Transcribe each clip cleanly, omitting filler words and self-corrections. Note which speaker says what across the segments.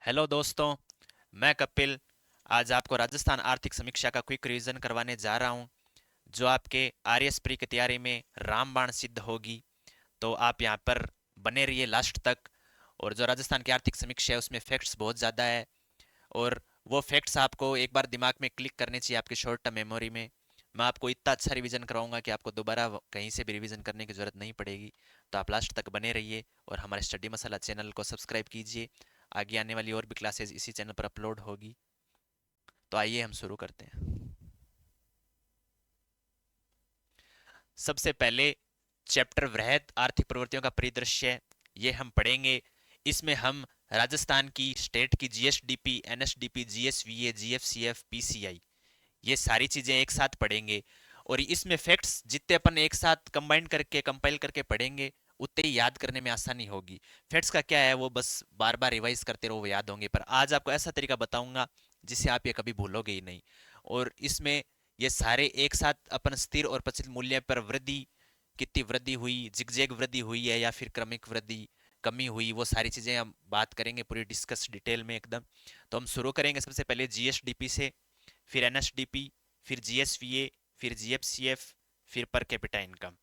Speaker 1: Hello दोस्तों, मैं कपिल। आज आपको राजस्थान आर्थिक समीक्षा का क्विक रिवीजन करवाने जा रहा हूं, जो आपके आरएस प्री की तैयारी में रामबाण सिद्ध होगी। तो आप यहां पर बने रहिए लास्ट तक। और जो राजस्थान की आर्थिक समीक्षा है उसमें फैक्ट्स बहुत ज़्यादा है, और वो फैक्ट्स आपको एक बार दिमाग में क्लिक करने चाहिए आपकी शॉर्ट टर्म मेमोरी में। मैं आपको इतना अच्छा रिवीजन कराऊंगा कि आपको दोबारा कहीं से भी रिवीजन करने की ज़रूरत नहीं पड़ेगी। तो आप लास्ट तक बने रहिए और हमारे स्टडी मसाला चैनल को सब्सक्राइब कीजिए। आगे आने वाली और भी क्लासेस इसी चैनल पर अपलोड होगी। तो आइए हम शुरू करते हैं। सबसे पहले चैप्टर वृहद आर्थिक प्रवृत्तियों का परिदृश्य, ये हम पढ़ेंगे। इसमें हम राजस्थान की स्टेट की जीएसडीपी, एनएसडीपी, जीएसवीए, जीएफसीएफ, पीसीआई, ये सारी चीजें एक साथ पढ़ेंगे। और इसमें फैक्ट्स जितने अपन एक साथ कंबाइन करके कंपाइल करके पढ़ेंगे, उतने ही याद करने में आसानी होगी। फैक्ट्स का क्या है, वो बस बार बार रिवाइज करते रहो, वो याद होंगे। पर आज आपको ऐसा तरीका बताऊंगा जिससे आप ये कभी भूलोगे ही नहीं। और इसमें ये सारे एक साथ अपन स्थिर और प्रचलित मूल्य पर वृद्धि, कितनी वृद्धि हुई, जिगजैग वृद्धि हुई है या फिर क्रमिक वृद्धि, कमी हुई, वो सारी चीजें हम बात करेंगे पूरी डिस्कस डिटेल में एकदम। तो हम शुरू करेंगे सबसे पहले जीएसडीपी से, फिर एनएसडीपी, फिर जीएसवीए, फिर जीएफसीएफ, फिर पर कैपिटा इनकम।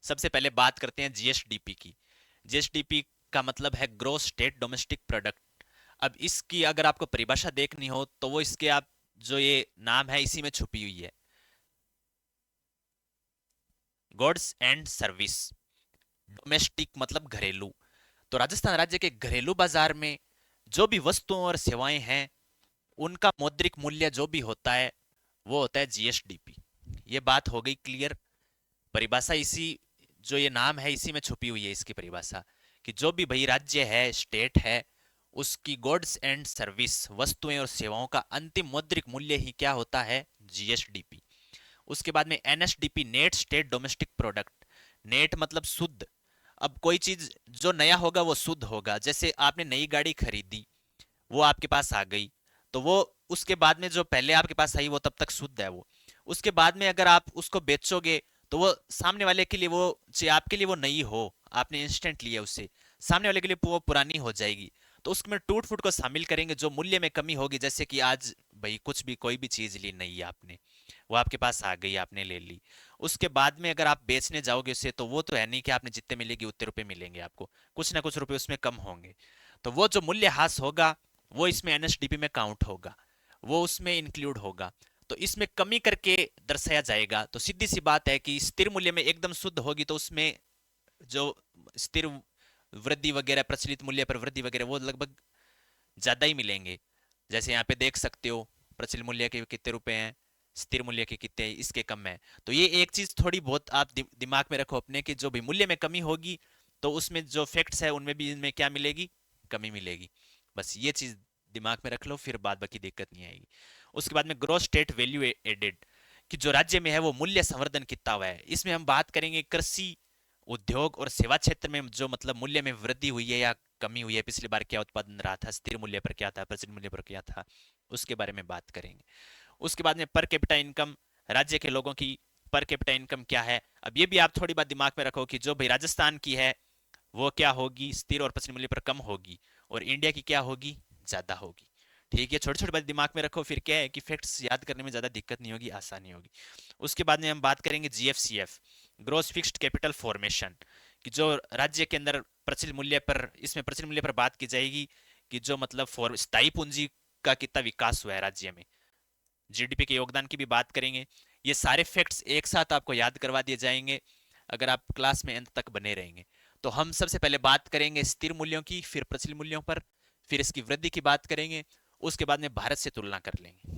Speaker 1: सबसे पहले बात करते हैं जीएसडीपी की। जीएसडीपी का मतलब है ग्रोस स्टेट डोमेस्टिक प्रोडक्ट। अब इसकी अगर आपको परिभाषा देखनी हो तो वो इसके आप जो ये नाम है इसी में छुपी हुई है, गुड्स एंड सर्विस। डोमेस्टिक मतलब घरेलू। तो राजस्थान राज्य के घरेलू बाजार में जो भी वस्तुओं और सेवाएं हैं, उनका मौद्रिक मूल्य जो भी होता है, वो होता है जीएसडीपी। ये बात हो गई क्लियर। परिभाषा इसी, जो ये नाम है इसी में छुपी हुई है इसकी परिभाषा, कि जो भी भाई राज्य है, स्टेट है, उसकी गुड्स एंड सर्विस, वस्तुएं और सेवाओं का अंतिम मौद्रिक मूल्य ही क्या होता है, जीएसडीपी। उसके बाद में NSDP, net state domestic product. Net मतलब शुद्ध। अब कोई चीज जो नया होगा वो शुद्ध होगा। जैसे आपने नई गाड़ी खरीदी, वो आपके पास आ गई, तो वो उसके बाद में जो पहले आपके पास आई वो तब तक शुद्ध है वो। उसके बाद में अगर आप उसको बेचोगे, तो वो सामने वाले के लिए, वो चाहे आपके लिए वो नई हो, आपने इंस्टेंट लिया उससे, सामने वाले के लिए वो पुरानी हो जाएगी। तो उसमें टूट फूट को शामिल करेंगे, जो मूल्य में कमी होगी। जैसे कि आज भाई कुछ भी, कोई भी चीज ली नई आपने, वो आपके पास आ गई, आपने ले ली। उसके बाद में अगर आप बेचने जाओगे उसे, तो वो तो है नहीं कि आपने जितने मिलेगी उतने रुपए मिलेंगे आपको, कुछ ना कुछ रुपए उसमें कम होंगे। तो वो जो मूल्य ह्रास होगा, वो इसमें एनएसडीपी में काउंट होगा, वो उसमें इंक्लूड होगा। तो इसमें कमी करके दर्शाया जाएगा। तो सीधी सी बात है कि स्थिर मूल्य में एकदम शुद्ध होगी, तो उसमें जो स्थिर वृद्धि वगैरह, प्रचलित मूल्य पर वृद्धि वगैरह, वो लगभग ज्यादा ही मिलेंगे। जैसे यहाँ पे देख सकते हो, प्रचलित मूल्य के कितने रुपए हैं, स्थिर मूल्य के कितने, इसके कम है। तो ये एक चीज थोड़ी बहुत आप दिमाग में रखो अपने, कि जो भी मूल्य में कमी होगी, तो उसमें जो फैक्ट्स है उनमें भी इनमें क्या मिलेगी, कमी मिलेगी। बस ये चीज दिमाग में रख लो, फिर बाद बाकी दिक्कत नहीं आएगी। उसके बाद में ग्रोस स्टेट वैल्यू एडेड, कि जो राज्य में है वो मूल्य संवर्धन कितना हुआ है। इसमें हम बात करेंगे कृषि, उद्योग और सेवा क्षेत्र में जो मतलब मूल्य में वृद्धि हुई है या कमी हुई है, पिछली बार क्या उत्पादन रहा था, स्थिर मूल्य पर क्या था, प्रचलित मूल्य पर क्या था, उसके बारे में बात करेंगे। उसके बाद में पर कैपिटा इनकम, राज्य के लोगों की पर कैपिटा इनकम क्या है। अब ये भी आप थोड़ी बात दिमाग में रखो कि जो भाई राजस्थान की है वो क्या होगी, स्थिर और प्रचलित मूल्य पर कम होगी, और इंडिया की क्या होगी, ज्यादा होगी। ठीक है, छोटी छोटी बात दिमाग में रखो, फिर क्या है कि फैक्ट्स याद करने में ज्यादा दिक्कत नहीं होगी, आसानी होगी। उसके बाद में हम बात करेंगे GFCF, gross fixed capital formation, कि जो राज्य के अंदर प्रचलित मूल्य पर, इसमें प्रचलित मूल्य पर बात की जाएगी कि जो मतलब स्थायी पूंजी का कितना विकास हुआ है राज्य में। जीडीपी के योगदान की भी बात करेंगे। ये सारे फैक्ट्स एक साथ आपको याद करवा दिए जाएंगे अगर आप क्लास में अंत तक बने रहेंगे। तो हम सबसे पहले बात करेंगे स्थिर मूल्यों की, फिर प्रचलित मूल्यों पर, फिर इसकी वृद्धि की बात करेंगे। उसके बाद में भारत से तुलना कर लेंगे।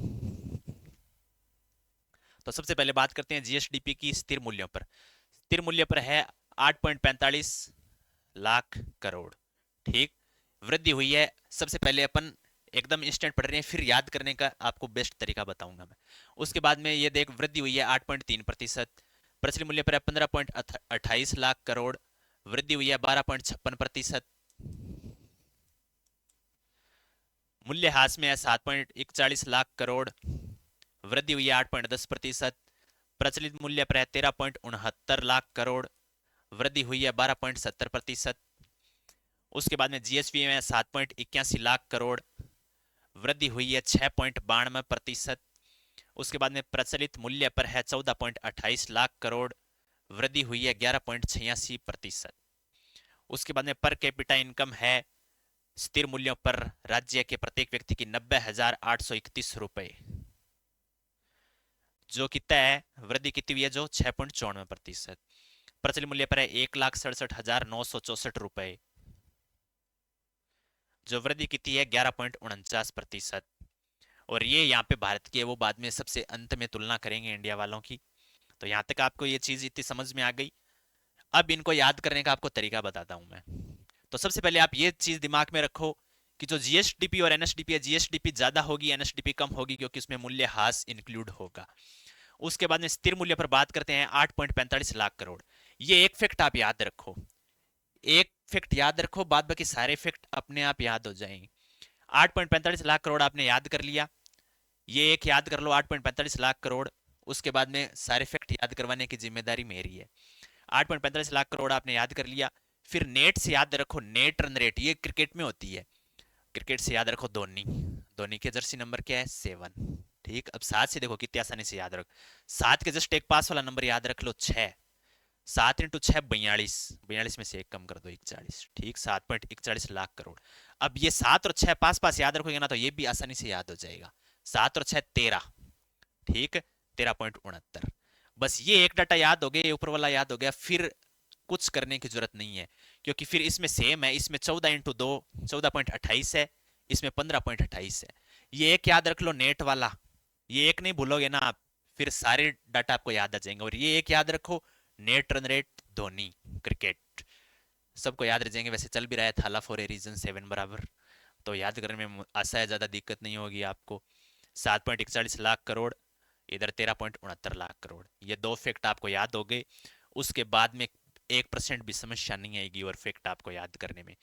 Speaker 1: तो सबसे पहले बात करते हैं जीएसडीपी की स्थिर मूल्यों पर। स्थिर मूल्य पर है 8.45 लाख करोड़। ठीक, वृद्धि हुई है। सबसे पहले अपन एकदम इंस्टेंट पढ़ रहे हैं, फिर याद करने का आपको बेस्ट तरीका बताऊंगा मैं। उसके बाद में ये देख, वृद्धि हुई है 8.3%। प्रचलित मूल्य पर है 15.28 लाख करोड़, वृद्धि हुई है 12.56%। मूल्य ह्रास में है 7.41 लाख करोड़, वृद्धि हुई है 8.10%। प्रचलित मूल्य पर है 13.69 लाख करोड़, वृद्धि हुई है 12.70%। उसके बाद में जीएसवी में 7.81 लाख करोड़, वृद्धि हुई है 6.92%। उसके बाद में प्रचलित मूल्य पर है 14.28 लाख करोड़, वृद्धि हुई है 11.86%। उसके बाद में पर कैपिटा इनकम है स्थिर मूल्यों पर राज्य के प्रत्येक व्यक्ति की 90,831 रुपए, जो कितना है, वृद्धि कितनी हुई है, जो 6.94%। प्रचलित मूल्य पर है 1,67,964 रुपए, जो वृद्धि कितनी है, 11.49%। और ये यहाँ पे भारत की है, वो बाद में सबसे अंत में तुलना करेंगे इंडिया वालों की। तो यहाँ तक आपको ये चीज इतनी समझ में आ गई। अब इनको याद करने का आपको तरीका बताता हूं मैं। तो सबसे पहले आप ये चीज दिमाग में रखो कि जो जीएसडीपी और एनएसडीपी है, जीएसडीपी ज्यादा होगी, एनएसडीपी कम होगी, क्योंकि उसमें मूल्य ह्रास इंक्लूड होगा। उसके बाद में स्थिर मूल्य पर बात करते हैं, 8.45 लाख करोड़। ये एक फैक्ट आप याद रखो, एक फैक्ट याद रखो, बाद बाकी सारे फैक्ट अपने आप याद हो जाएंगे। 8.45 लाख करोड़ आपने याद कर लिया, ये एक याद कर लो, 8.45 लाख करोड़। उसके बाद में सारे फैक्ट याद करवाने की जिम्मेदारी मेरी है। 8.45 लाख करोड़ आपने याद कर लिया। फिर नेट से याद रखो, नेट रन रेट, ये क्रिकेट में होती है। क्रिकेट से याद रखो धोनी, धोनी के जर्सी नंबर क्या है, 7। ठीक, अब 7 से देखो कितनी आसानी से याद रख। 7 के जस्ट एक पास वाला नंबर याद रख लो, 6। 7 × 6 42, 42 में से एक कम कर दो, 41। ठीक, 7.41 लाख करोड़। अब ये 7 और 6 पास पास याद रखोगे ना, तो ये भी आसानी से याद हो जाएगा। 7 और 6 13। ठीक, 13.69। बस ये एक डाटा याद हो गया, ये ऊपर वाला याद हो गया, फिर कुछ करने की जरूरत नहीं है, क्योंकि फिर इसमें सेम है, इसमें 14 × 2 14.28 है, इसमें 15.28 है। ये एक याद रख लो नेट वाला, ये एक नहीं भूलोगे ना आप, फिर सारे डाटा आपको याद आ जाएंगे। और ये एक याद रखो, net run rate Dhoni cricket, सबको याद रह जाएंगे। वैसे चल भी रहा है थाला फॉर ए रीजन 7 बराबर, तो याद करने में आशा है ज्यादा दिक्कत नहीं होगी आपको। 7.41 लाख करोड़, इधर 13.69 लाख करोड़, ये दो फैक्ट आपको याद हो गए। उसके बाद में 1% भी समस्या नहीं आएगी और फैक्ट आपको याद करने में।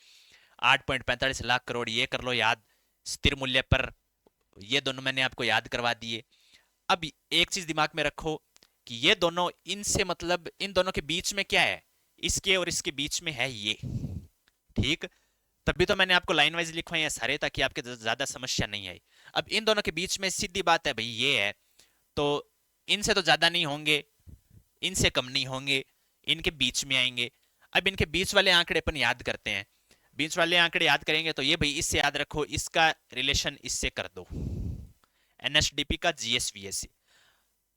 Speaker 1: 8.45 लाख करोड़ ये कर लो याद, स्थिर मूल्य पर, ये दोनों मैंने आपको याद करवा दिए। अब एक चीज दिमाग में रखो कि ये दोनों, इनसे मतलब इन दोनों के बीच में क्या है, इसके और इसके बीच में है ये। ठीक, तभी तो मैंने आपको लाइन वाइज लिखवाए हैं सारे, ताकि आपके ज्यादा समस्या नहीं आई। अब इन दोनों के बीच में सीधी बात है भाई, ये है, तो इनसे तो ज्यादा नहीं होंगे, इनसे कम नहीं होंगे, इनके बीच में आएंगे। अब इनके बीच वाले आंकड़े अपन याद करते हैं। बीच वाले आंकड़े याद करेंगे तो ये भाई, इससे याद रखो, इसका रिलेशन इससे कर दो, एनएसडीपी का जीएसवीएस से,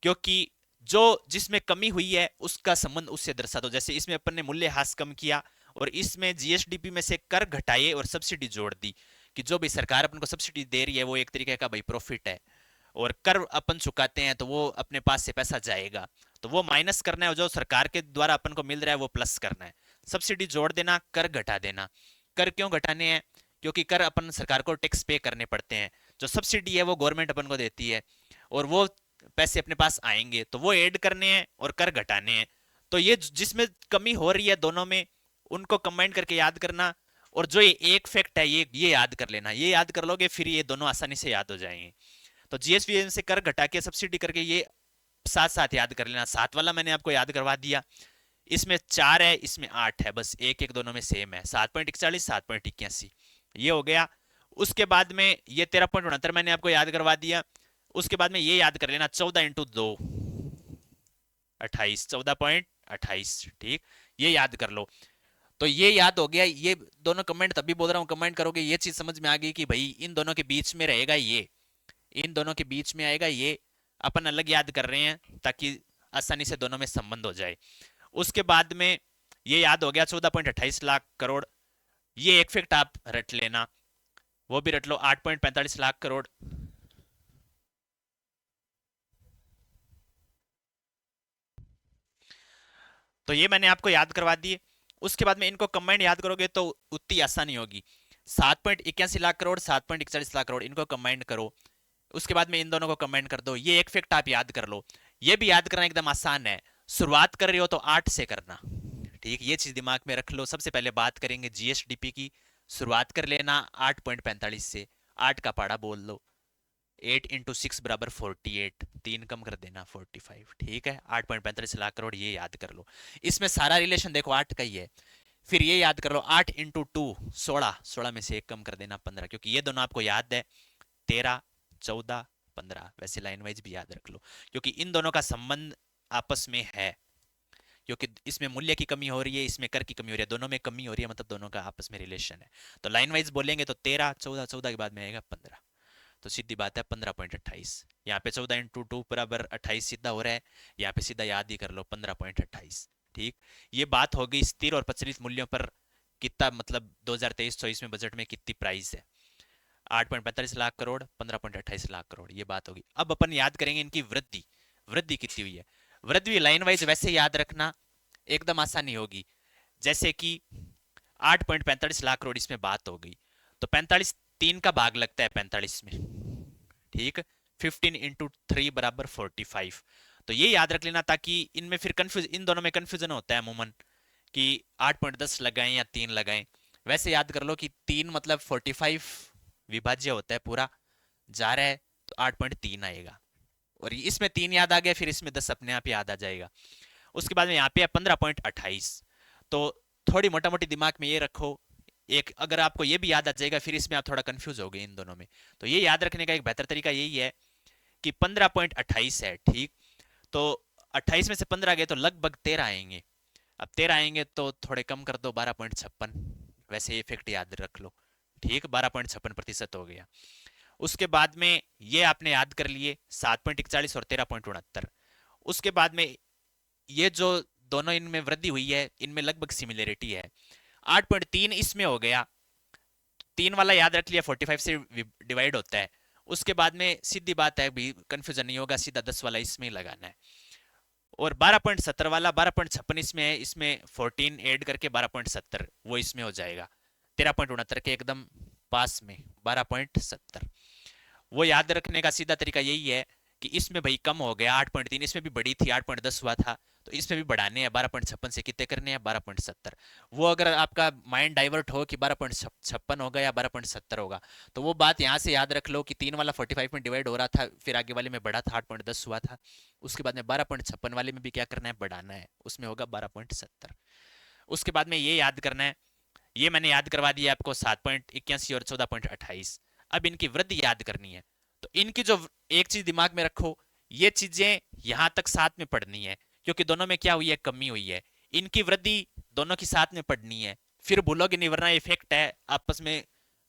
Speaker 1: क्योंकि जो जिसमें कमी हुई है उसका संबंध उससे दर्शा दो। जैसे इसमें अपन ने मूल्य ह्रास कम किया, और इसमें जीएसडीपी में से कर घटाए और सब्सिडी जोड़ दी, कि जो भी सरकार अपन को सब्सिडी दे रही है वो एक तरीके का भाई प्रॉफिट है, और कर अपन चुकाते हैं तो वो अपने पास से पैसा जाएगा, तो वो माइनस करना है, और जो सरकार के द्वारा अपन को मिल रहा है वो प्लस करना है। सब्सिडी जोड़ देना, कर घटा देना। कर क्यों घटाने हैं, क्योंकि कर अपन सरकार को टैक्स पे करने पड़ते हैं, जो सब्सिडी है वो गवर्नमेंट अपन को देती है, और वो पैसे अपने पास आएंगे तो वो ऐड करने हैं और कर घटाने हैं। तो ये जिसमें कमी हो रही है दोनों में, उनको कंबाइन करके याद करना, और जो ये एक फैक्ट है ये याद कर लेना। ये याद कर लोगे फिर ये दोनों आसानी से याद हो जाएंगे। तो जीएसवीएन से कर घटा के सब्सिडी करके ये साथ साथ याद कर लेना। 7 वाला मैंने आपको याद करवा दिया, इसमें 4 है, इसमें 8 है, बस एक एक दोनों में सेम है, 7.41 7.81, ये हो गया। उसके बाद में ये 13.69 मैंने आपको याद करवा दिया। उसके बाद में ये याद कर लेना, 14 × 2 28, 14.28। ठीक, ये याद कर लो। तो ये याद हो गया। ये दोनों कमेंट तभी बोल रहा हूँ, कमेंट करोगे, ये चीज समझ में आ गई कि भाई इन दोनों के बीच में रहेगा ये, इन दोनों के बीच में आएगा ये, अपन अलग याद कर रहे हैं ताकि आसानी से दोनों में संबंध हो जाए। उसके बाद में ये याद हो गया 14.28 लाख करोड़। ये एक फैक्ट आप रट लेना, वो भी रट लो, 8.45 लाख करोड़। तो ये मैंने आपको याद करवा दिए। उसके बाद में इनको कंबाइंड याद करोगे तो उतनी आसानी होगी। 7.81 लाख करोड़, 7.41 लाख करोड़, इनको कंबाइंड करो। उसके बाद में इन दोनों को कंबाइंड कर दो। ये एक फैक्ट आप याद कर लो, ये भी याद करना एकदम आसान है। शुरुआत कर रहे हो तो 8 से करना। ठीक, ये चीज दिमाग में रख लो। सबसे पहले बात करेंगे जीएसडीपी की, शुरुआत कर लेना 8.45 से, 8 का पाड़ा बोल लो। 8 × 6 बराबर 48, 3 कम कर देना 45। ठीक है, 8.45 लाख करोड़, ये याद कर लो। इसमें सारा रिलेशन देखो 8 का ही है। फिर ये याद कर लो 8 × 2 16, 16 में से एक कम कर देना 15, क्योंकि ये दोनों आपको याद है 13 14 15। वैसे लाइन वाइज भी याद रख लो, क्योंकि इन दोनों का संबंध आपस में है, क्योंकि इसमें मूल्य की कमी हो रही है, इसमें कर की कमी हो रही है, दोनों में कमी हो रही है, मतलब दोनों का आपस में रिलेशन है। तो लाइन वाइज बोलेंगे तो 13 14, 14 के बाद में आएगा 15। तो सीधी बात है 15.28। यहाँ पे 14 × 2 बराबर 28 सीधा हो रहा है, यहाँ पे सीधा याद ही कर लो 15.28। ठीक, ये बात हो गई स्थिर और प्रचलित मूल्यों पर कितना, मतलब 2023-24 में बजट में कितनी प्राइस है। 8.45 लाख करोड़, 15.28 लाख करोड़, ये बात होगी। अब अपन याद करेंगे इनकी वृद्धि, वृद्धि कितनी हुई है। वृद्धि लाइन वाइज वैसे याद रखना एकदम आसानी होगी, जैसे कि 8.45 लाख करोड़ इसमें बात हो गई, तो 45 3 का भाग लगता है 45 में, ठीक। 15 × 3 बराबर 45। तो ये याद रख लेना, ताकि इनमें फिर कंफ्यूज, इन दोनों में कंफ्यूजन होता है अमूमन कि 8.10 लगाएं या 3 लगाएं। वैसे याद कर लो कि 3 मतलब 45 विभाज्य होता है, पूरा जा रहा है तो 8.3 आएगा, और इसमें 3 याद आ गया, फिर इसमें 10 अपने आप याद आ जाएगा। उसके बाद में यहाँ पे है 15.28। तो थोड़ी मोटा मोटी दिमाग में ये रखो, एक अगर आपको ये भी याद आ जाएगा, फिर इसमें आप थोड़ा कंफ्यूज हो गए इन दोनों में। तो ये याद रखने का एक बेहतर तरीका यही है कि 15.28 है, ठीक। तो 28 में से 15 गए तो लगभग 13 आएंगे। अब 13 आएंगे तो थोड़े कम कर दो, 12.56। वैसे ये फैक्ट याद रख लो, ठीक, 12.56% हो गया। उसके बाद में ये आपने याद कर लिए 7.41 और 13.69। उसके बाद में ये जो दोनों इनमें वृद्धि हुई है, इनमें लगभग सिमिलरिटी है। 8.3 इसमें हो गया, 3 वाला याद रख लिया, 45 से डिवाइड होता है। उसके बाद में सीधी बात है, भी कंफ्यूजन नहीं होगा, सीधा 10 वाला इसमें ही लगाना है। और 12.70 वाला 12.56 इसमें है, इसमें 14 ऐड करके 12.70 वो इसमें हो जाएगा, 13.69 के एकदम पास में 12.70। वो याद रखने का सीधा तरीका यही है कि इसमें भाई कम हो गया 8.3, इसमें भी बड़ी थी 8.10 हुआ था, तो इसमें भी बढ़ाने हैं 12.56 से कितने करने हैं 12.70। वो अगर आपका माइंड डाइवर्ट हो कि 12.56 होगा या 12.70 होगा, तो वो बात यहाँ से याद रख लो कि 3 वाला 45 में डिवाइड हो रहा था, फिर आगे वाले में बढ़ा था 8.10 हुआ था, उसके बाद में 12.56 वाले में भी क्या करना है, बढ़ाना है, उसमें होगा 12.70। उसके बाद में ये याद करना है, ये मैंने याद करवा दिया आपको 7.81 और 14.28। अब इनकी वृद्धि याद करनी है, तो इनकी जो एक चीज दिमाग में रखो, ये चीजें यहां तक साथ में पढ़नी है, क्योंकि दोनों में क्या हुई है, कमी हुई है। इनकी वृद्धि दोनों की साथ में पढ़नी है, फिर भूलोगे नहीं, वरना इफेक्ट है आपस में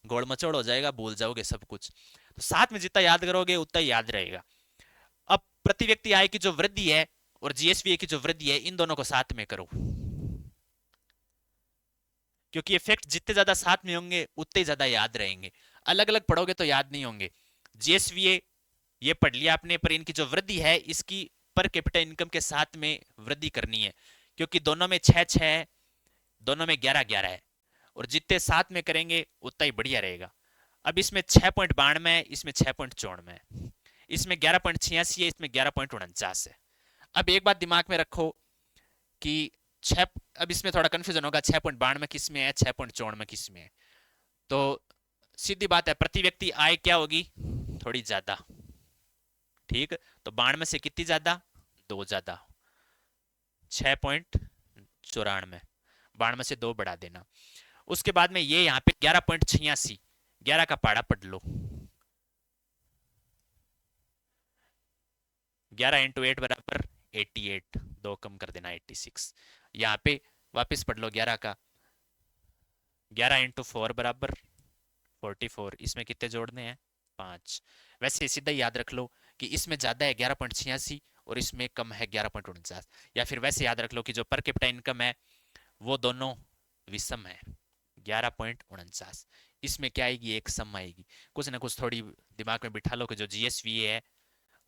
Speaker 1: गोड़ मचोड़ हो जाएगा, भूल जाओगे सब कुछ। तो साथ में जितना याद करोगे उतना ही याद रहेगा। अब प्रति व्यक्ति आय की जो वृद्धि है और जीएसवी की जो वृद्धि है, इन दोनों को साथ में करो, क्योंकि इफेक्ट जितने ज्यादा साथ में होंगे उतने ज्यादा याद रहेंगे। अलग अलग पढ़ोगे तो याद नहीं होंगे। जीएसवीए ये पढ़ लिया आपने, पर इनकी जो वृद्धि है इसकी पर कैपिटा इनकम के साथ में वृद्धि करनी है, क्योंकि दोनों में 6-6 है, दोनों में 11-11 है, और जितने साथ में करेंगे उतना ही बढ़िया रहेगा। अब इसमें 6.92 है, इसमें 6.94 है, इसमें 11.86 है, इसमें 11.49 है। अब एक बात दिमाग में रखो कि 6, अब इसमें थोड़ा कंफ्यूजन होगा, 6.92 किस में है, 6.94 किस में है। तो सीधी बात है, प्रति व्यक्ति आय क्या होगी, थोड़ी ज्यादा, ठीक। तो 92 से कितनी ज्यादा, 2 ज्यादा, 6.94, 92 से 2 बढ़ा देना। उसके बाद में ये यहाँ पे 11.86, 11 का पाड़ा पढ़ लो, 11 × 8 बराबर 88, 2 कम कर देना 86। यहाँ पे वापस पढ़ लो 11 का, 11 × 4 बराबर 44, इसमें कितने जोड़ने हैं, 5। वैसे सीधा याद रख लो कि इसमें ज्यादा है 11.86 और इसमें कम है 11.49, या फिर वैसे याद रख लो कि जो पर कैपिटा इनकम है वो दोनों विषम है, 11.49। इसमें क्या आएगी, एक सम आएगी। कुछ ना कुछ थोड़ी दिमाग में बिठा लो कि जो जीएसवीए है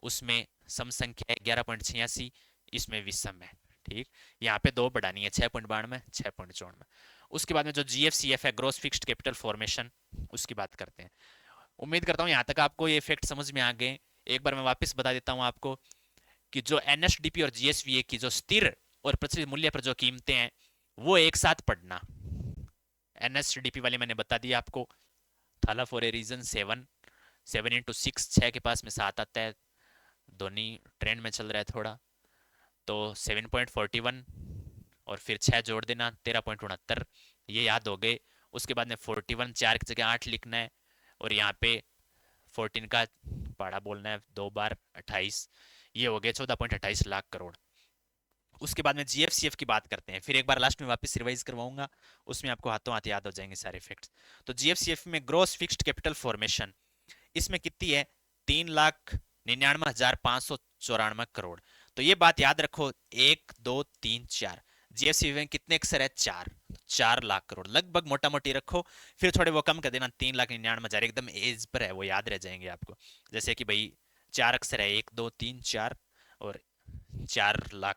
Speaker 1: उसमें सम संख्या है 11.86, इसमें विषम है, ठीक। यहाँ पे 2 बढ़ानी है, 6.92, 6.94। उसके बाद में जो जीएफसीएफ है, ग्रोस फिक्स्ड कैपिटल फॉर्मेशन, उसकी बात करते हैं। उम्मीद करता हूँ यहाँ तक आपको ये फैक्ट समझ में आ गए। एक बार मैं वापस बता देता हूँ आपको कि जो एनएसडीपी और जीएसवीए की जो स्थिर और प्रचलित मूल्य पर जो कीमतें हैं वो एक साथ पढ़ना। एनएसडीपी वाले मैंने बता दिया आपको, थाला फॉर ए रीजन 7, 7 × 6, 6 के पास में 7 आता है, धोनी ट्रेंड में चल रहा है थोड़ा, तो 7.41 और फिर 6 जोड़ देना 13.69, ये याद हो गए। उसके बाद में 41 4 की जगह 8 लिखना है, और यहाँ पे 14 का पहाड़ा बोलना है 2 बार 28, ये हो गया 14.28 लाख करोड़। उसके बाद में जीएफसीएफ की बात करते हैं, फिर एक बार लास्ट में वापस रिवाइज करवाऊंगा, उसमें आपको हाथों हाथ याद हो जाएंगे सारे फैक्ट्स। तो जीएफसीएफ में ग्रॉस फिक्स्ड कैपिटल फॉर्मेशन इसमें कितनी है, 3,99,594 करोड़। तो ये बात याद रखो, 1 2 3 4, जीएफसीएफ में कितने अक्षर है, 4, 4 लाख करोड़ लगभग, मोटा मोटी रखो। फिर थोड़े वो कम कर देना, 3,99,000 एकदम एज पर है, वो याद रह जाएंगे आपको। जैसे कि भाई 4 अक्षर है, 1 2 3 4, और 4 लाख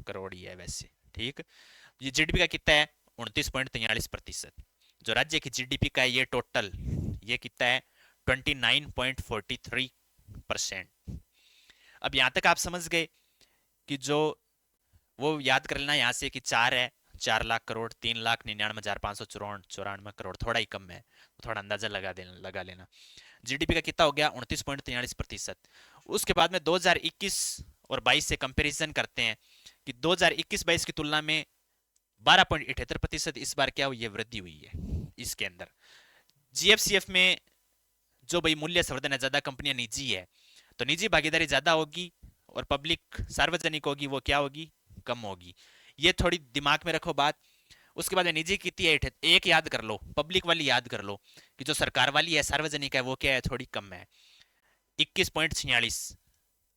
Speaker 1: करोड़ ही है वैसे, ठीक। ये जीडीपी का कितना है, 29.43%। जो राज्य की जीडीपी का है ये टोटल, ये कितना है, 29.43%। अब यहां तक आप समझ गए कि जो वो याद कर लेना यहाँ से कि 4 है, 4 लाख करोड़, 3,99,594 करोड़, थोड़ा ही कम है, तो थोड़ा अंदाजा लगा लेना। जीडीपी का कितना हो गया, 29.43%। उसके बाद में 2021 और 22 से कंपैरिजन करते हैं कि 2021-22 की तुलना में 12.78% इस बार क्या हुई है, वृद्धि हुई है इसके अंदर। जीएफसीएफ में जो भाई मूल्य संवर्धन है, ज्यादा कंपनियां निजी है, तो निजी भागीदारी ज्यादा होगी, और पब्लिक सार्वजनिक होगी वो क्या होगी, कम होगी। ये थोड़ी दिमाग में रखो बात। उसके बाद निजी कितनी है, एक याद कर लो, पब्लिक वाली याद कर लो, कि जो सरकार वाली है सार्वजनिक है वो क्या है, थोड़ी कम है, 21.46,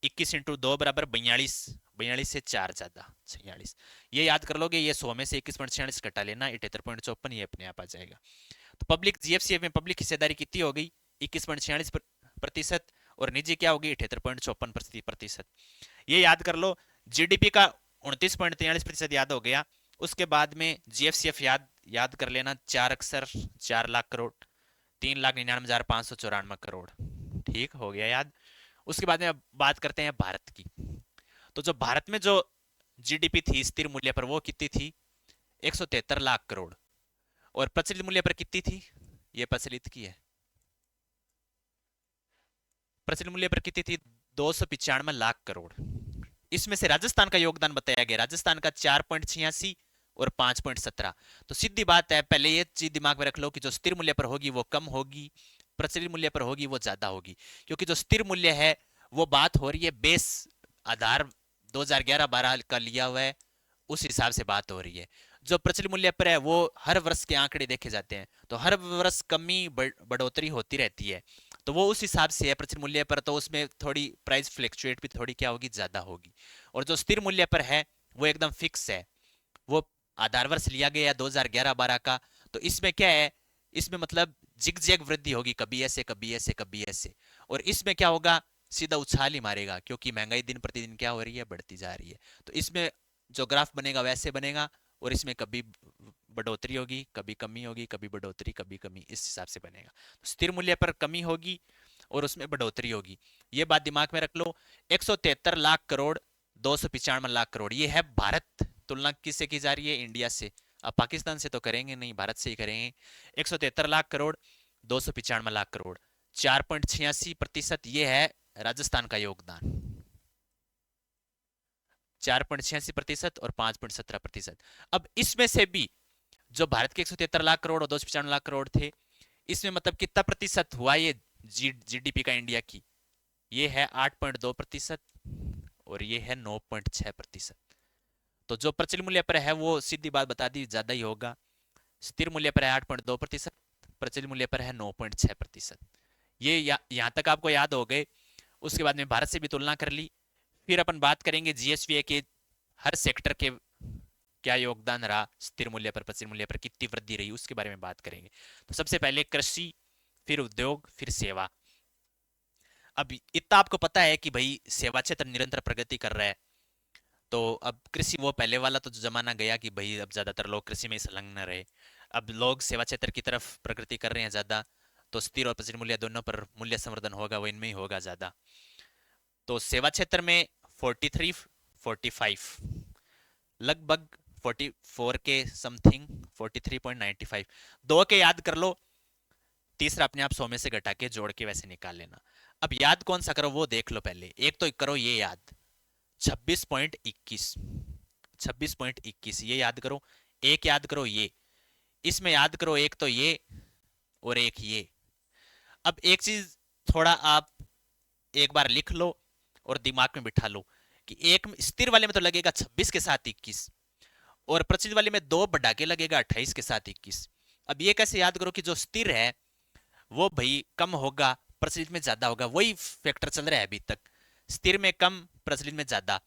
Speaker 1: 21 इंटू 2 बराबर 42, 42 से 4 ज्यादा 46, ये याद कर लोगे। ये 100 में से 21.46 घटा लेना, 78.54, ये अपने आप आ जाएगा। तो पब्लिक जीएफसीएफ में पब्लिक हिस्सेदारी कितनी हो गई, 21.46%, और निजी क्या होगी, 78.54%। ये याद कर लो। जीडीपी का 29.43% याद हो गया। उसके बाद में जीएफसीएफ याद कर लेना, 4 अक्षर, 4 लाख करोड़, 3,99,594 करोड़, ठीक हो गया याद। उसके बाद में बात करते हैं भारत की। तो जो भारत में जो जीडीपी थी स्थिर मूल्य पर, वो कितनी थी, 173 लाख करोड़, और प्रचलित मूल्य पर कितनी थी, ये प्रचलित की है, प्रचलित मूल्य पर कितनी थी, 295 लाख करोड़। इसमें से राजस्थान का योगदान बताया गया, राजस्थान का 4.86 और 5.17। तो सीधी बात है, पहले ये चीज दिमाग में रख लो कि जो स्थिर मूल्य पर होगी वो कम होगी, प्रचलित मूल्य पर होगी वो ज्यादा होगी। क्योंकि जो स्थिर मूल्य है वो बात हो रही है बेस आधार 2011-12 का लिया हुआ है, उस हिसाब से बात हो रही है। जो प्रचलित मूल्य पर है वो हर वर्ष के आंकड़े देखे जाते हैं, तो हर वर्ष कमी बढ़ोतरी होती रहती है, तो वो उस हिसाब से है प्रचलित मूल्य पर, तो उसमें थोड़ी प्राइस फ्लक्चुएट भी थोड़ी क्या होगी, ज्यादा होगी। और जो स्थिर मूल्य पर है वो एकदम फिक्स है, वो आधार वर्ष लिया गया 2011-12 का। तो इसमें क्या है, इसमें मतलब जिग वृद्धि होगी, कभी ऐसे कभी ऐसे कभी ऐसे, और इसमें क्या होगा, सीधा उछाल ही मारेगा, क्योंकि महंगाई दिन प्रतिदिन क्या हो रही है, बढ़ती जा रही है। तो इसमें जो ग्राफ बनेगा वैसे बनेगा, और इसमें कभी बढ़ोतरी होगी, कभी कमी होगी, कभी बढ़ोतरी कभी कमी, इस हिसाब से बनेगा। तो स्थिर मूल्य पर कमी होगी और उसमें बढ़ोतरी होगी, ये बात दिमाग में रख लो। 173 लाख करोड़, 295 लाख करोड़, ये है भारत। तुलना किससे की जा रही है, इंडिया से। अब पाकिस्तान से तो करेंगे नहीं, भारत से ही करेंगे। 173 लाख करोड़, 295 लाख करोड़, 4.86%, ये है राजस्थान का योगदान, 4.86% और 5.17%। अब इसमें से भी जो भारत के 173 लाख करोड़ और 295 लाख करोड़ थे, इसमें मतलब कितना प्रतिशत हुआ ये जीडीपी का इंडिया की, ये है 8.2%, और ये है 9.6%। तो जो प्रचलित मूल्य पर है वो सीधी बात बता दी, ज्यादा ही होगा। स्थिर मूल्य पर है 8.2%, प्रचलित मूल्य पर है 9.6%। ये यहां तक आपको याद हो गए। उसके बाद में भारत से भी तुलना कर ली। फिर अपन बात करेंगे जीएसवी के हर सेक्टर के क्या योगदान रहा, स्थिर मूल्य पर प्रचलित मूल्य पर कितनी वृद्धि रही, उसके बारे में बात करेंगे। तो सबसे पहले कृषि, फिर उद्योग, फिर सेवा। अब इतना आपको पता है कि भाई सेवा क्षेत्र निरंतर प्रगति कर रहा है, तो अब कृषि वो पहले वाला तो जमाना गया कि भाई अब ज्यादातर लोग कृषि में संलग्न रहे, अब लोग सेवा क्षेत्र की तरफ प्रगति कर रहे हैं ज्यादा, तो स्थिर और प्रचलित मूल्य दोनों पर मूल्य संवर्धन होगा, वो इनमें ही होगा ज्यादा। तो सेवा क्षेत्र में 43, 45, लगभग 44 के समथिंग, 43.95, दो के याद कर लो, तीसरा अपने आप 100 में से घटा के जोड़ के वैसे निकाल लेना। अब याद कौन सा करो वो देख लो, पहले एक तो करो ये याद, 26.21, 26.21 ये याद करो, एक याद करो ये, इसमें याद करो एक तो ये और एक ये। अब एक चीज थोड़ा आप एक बार लिख लो और दिमाग में बिठा लो कि एक स्थिर वाले में तो लगेगा 26 के साथ 21, और प्रचलित वाले में दो बढ़ा के लगेगा 28 के साथ 21। अब ये कैसे याद करो कि जो स्थिर है वो भाई कम होगा, प्रचलित में ज्यादा होगा, वही फैक्टर चल रहा है अभी तक, स्थिर में कम प्रचलित में ज्यादा।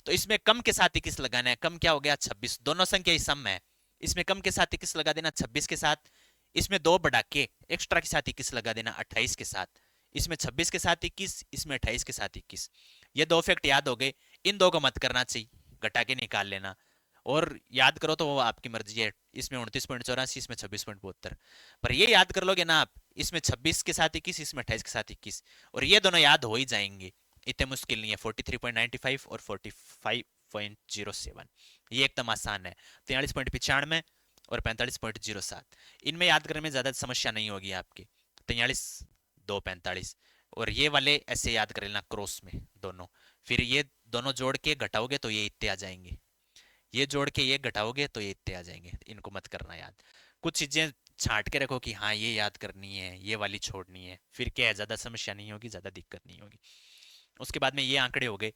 Speaker 1: तो इसमें कम के साथ 21 लगाना है, कम क्या हो गया 26, दोनों संख्या ही सम है, इसमें कम के साथ 21 लगा देना 26 के साथ, इसमें दो बढ़ा के एक्स्ट्रा के साथ 21 लगा देना 28 के साथ, इसमें 26 के साथ 21, इसमें 28 के साथ 21। ये दो फैक्ट याद हो गए, इन दो को मत करना चाहिए, घटा के निकाल लेना, और याद करो तो वो आपकी मर्जी है, इसमें 29.84, इसमें 26.72, पर ये याद कर लोगे ना आप, इसमें 26 के साथ 21, इसमें 28 के साथ 21, और ये दोनों याद हो ही जाएंगे, इतने मुश्किल नहीं है। 43.95 और 45.07 ये एकदम आसान है। 43.95 और 45.07 इनमें याद करने में ज्यादा समस्या नहीं होगी आपकी। 43 2 45, और ये वाले ऐसे याद कर लेना क्रॉस में दोनों, फिर ये दोनों जोड़ के घटाओगे तो ये इतने आ जाएंगे, ये जोड़ के ये घटाओगे तो ये इतने आ जाएंगे, इनको मत करना याद। कुछ चीजें छांट के रखो कि हाँ ये याद करनी है, ये वाली छोड़नी है, फिर क्या है ज्यादा समस्या नहीं होगी, ज्यादा दिक्कत नहीं होगी। उसके बाद में ये आंकड़े हो गए।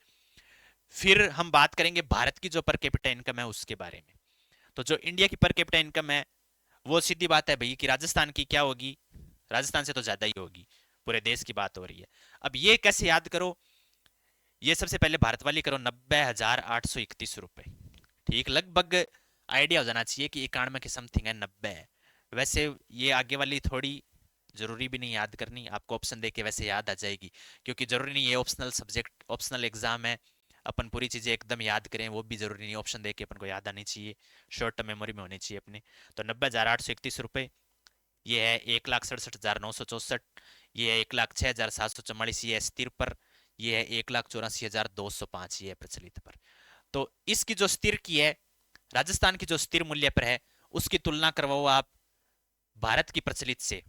Speaker 1: फिर हम बात करेंगे भारत की जो पर कैपिटा इनकम है उसके बारे में। तो जो इंडिया की पर कैपिटा इनकम है वो सीधी बात है भाई कि राजस्थान की क्या होगी, राजस्थान से तो ज्यादा ही होगी, पूरे देश की बात हो रही है। अब ये कैसे याद करो, ये सबसे पहले भारत वाली करो, 90,831 रुपए, ठीक, लगभग आइडिया हो जाना चाहिए कि 91 के समथिंग है, 90 है। वैसे ये आगे वाली थोड़ी जरूरी भी नहीं याद करनी, आपको ऑप्शन देके वैसे याद आ जाएगी, क्योंकि जरूरी नहीं, ये ऑप्शनल सब्जेक्ट, ऑप्शनल एग्जाम है, अपन पूरी चीजें एकदम याद करें वो भी जरूरी नहीं, ऑप्शन देके अपन को याद आनी चाहिए, शॉर्ट टर्म मेमोरी में होनी चाहिए अपने। तो 90,831 रुपए, ये है 1,67,964, ये है 1,06,744, ये है स्थिर पर, ये है 1,84,205, ये है प्रचलित पर। तो इसकी जो स्थिर की है, राजस्थान की जो स्थिर मूल्य पर है उसकी तुलना करवाओ आप भारत की प्रचलित से,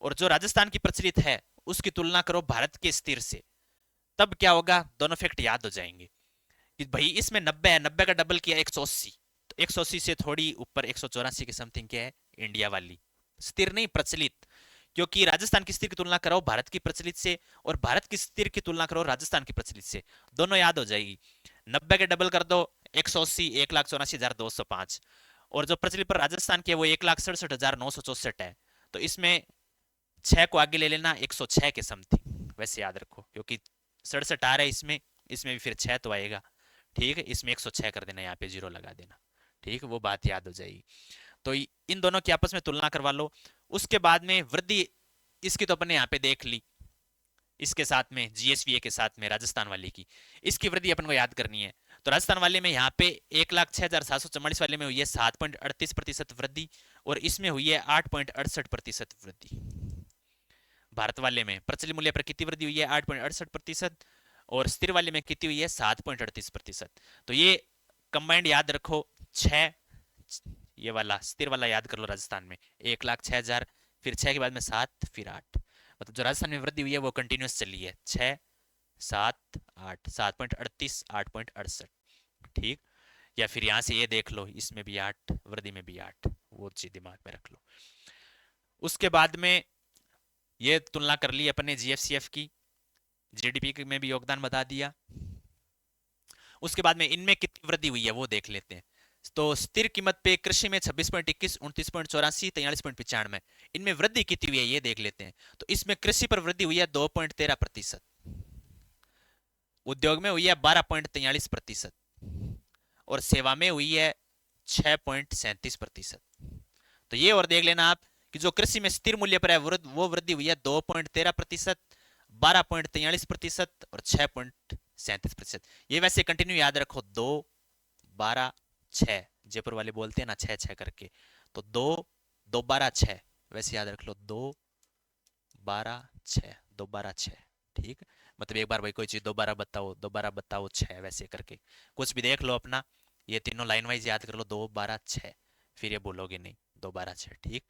Speaker 1: और जो राजस्थान की प्रचलित है उसकी तुलना करो भारत के स्थिर से, तब क्या होगा, दोनों फैक्ट याद हो जाएंगे कि भाई इसमें 90 है, 90 का डबल किया 180, तो 180 से थोड़ी ऊपर 184 के समथिंग क्या है इंडिया वाली, स्थिर नहीं प्रचलित, क्योंकि राजस्थान की स्थिर की तुलना कराओ भारत की प्रचलित से, और भारत की स्थिर की तुलना करो राजस्थान की प्रचलित से, दोनों याद हो जाएगी। 90 के डबल कर दो 180, 1,84,205, और जो प्रचलित पर राजस्थान की है वो 1,67,964 है, तो इसमें 6 को आगे ले लेना 106 के समथिंग, वैसे याद रखो, क्योंकि 67 आ रहा है इसमें, इसमें भी फिर 6 तो आएगा, ठीक है, इसमें 106 कर देना, यहाँ पे जीरो लगा देना, ठीक है, वो बात याद हो जाएगी। तो इन दोनों की आपस में तुलना करवा लो। उसके बाद में वृद्धि, इसकी तो अपने यहाँ पे देख ली, इसके साथ में जीएसवीए के साथ में राजस्थान वाले की, इसकी वृद्धि अपन को याद करनी है। तो राजस्थान वाले में यहाँ पे 1,06,744 वाले में हुई है 7.38% वृद्धि, और इसमें हुई है 8.68% वृद्धि। भारत वाले में प्रचलित मूल्य पर कितनी वृद्धि हुई है 8.68%, और स्थिर वाले में कितनी हुई है 7.38%। तो ये कंबाइंड याद रखो, 6, ये वाला स्थिर वाला याद कर लो, राजस्थान में 1,06,000, फिर 6 के बाद में 7, फिर 8, मतलब जो राजस्थान में वृद्धि हुई है वो कंटिन्यूस चली है, 6 7 8, 7.38, 8.68, ठीक। या फिर यहाँ से ये देख लो, इसमें भी 8, वृद्धि में भी 8, वो चीज दिमाग में रख लो। उसके बाद में ये तुलना कर ली अपने जीएफसीएफ की, जीडीपी में भी योगदान बता दिया। उसके बाद में इनमें कितनी वृद्धि हुई है वो देख लेते हैं। तो स्थिर कीमत पे कृषि में 26.21, 29.84, 43.95, इनमें वृद्धि कितनी हुई है ये देख लेते हैं। तो इसमें कृषि पर वृद्धि हुई है 2.13%, उद्योग में हुई है 12.43%, और सेवा में हुई है 6.37%। तो ये और देख लेना आप कि जो कृषि में स्थिर मूल्य पर है वो वृद्धि हुई है 2.13%, 12.43% और 6.37%। ये वैसे कंटिन्यू याद रखो, 2 12 6, जयपुर वाले बोलते हैं ना 6 6 करके, तो 2 2 12 6, वैसे याद रख लो, 2 12 6, 2 12 6, ठीक। मतलब एक बार भाई कोई चीज दोबारा बताओ, दोबारा बताओ 6, वैसे करके कुछ भी देख लो अपना, ये तीनों लाइन वाइज याद कर लो, 2 12 6, फिर ये बोलोगे नहीं, 2 12 6, ठीक।